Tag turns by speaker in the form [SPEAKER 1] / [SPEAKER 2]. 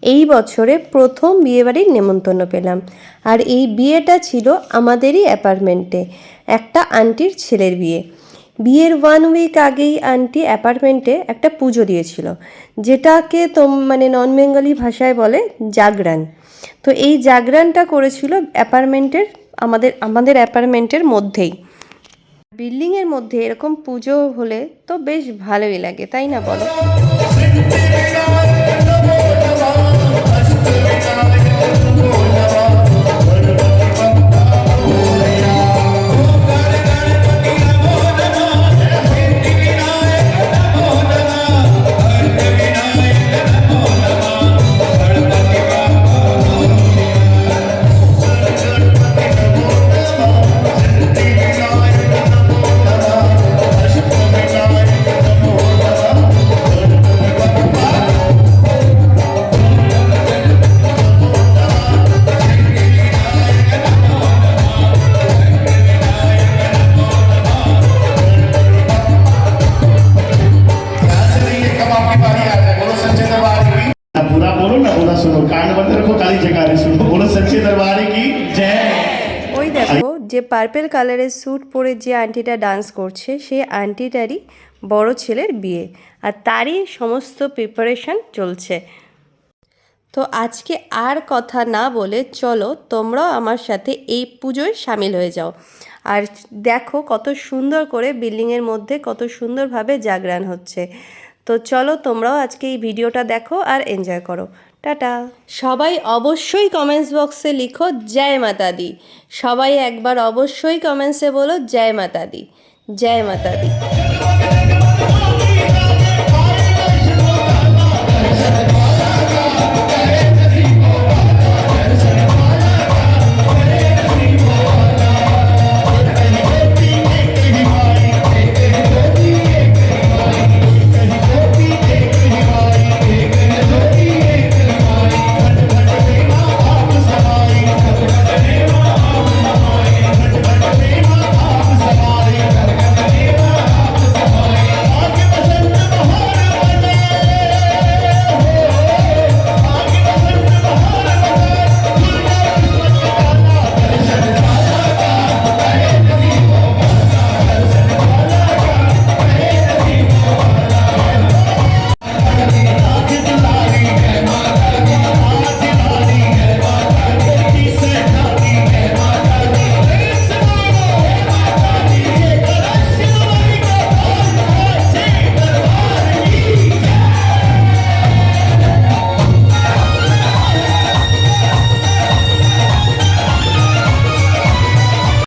[SPEAKER 1] এই বছরে প্রথম বিয়েবাড়ির নেমন্তন্ন পেলাম। আর এই বিয়েটা ছিল আমাদেরই অ্যাপার্টমেন্টে, একটা আন্টির ছেলের বিয়ে। বিয়ের 1 উইক আগেই আন্টি অ্যাপার্টমেন্টে একটা পুজো দিয়েছিল, যেটাকে মানে নন বেঙ্গলি ভাষায় বলে জাগরান। তো এই জাগরানটা করেছিল অ্যাপার্টমেন্টের আমাদের অ্যাপার্টমেন্টের মধ্যেই। বিল্ডিংয়ের মধ্যে এরকম পুজো হলে তো বেশ ভালোই লাগে, তাই না বলো? ওই দেখো, যে পার্পেল কালারের স্যুট পরে যে আন্টিটা ডান্স করছে, সে আন্টিটারই বড় ছেলের বিয়ে, আর তারই সমস্ত প্রিপারেশন চলছে। তো আজকে আর কথা না বলে চলো তোমরাও আমার সাথে এই পুজোয় সামিল হয়ে যাও। আর দেখো কত সুন্দর করে বিল্ডিংয়ের মধ্যে কত সুন্দরভাবে জাগরান হচ্ছে। তো চলো তোমরাও আজকে এই ভিডিওটা দেখো আর এনজয় করো। টাটা। সবাই অবশ্যই কমেন্টস বক্সে লিখো জয় মাতা দি। সবাই একবার অবশ্যই কমেন্টসে বলো জয় মাতা দি, জয় মাতা দি।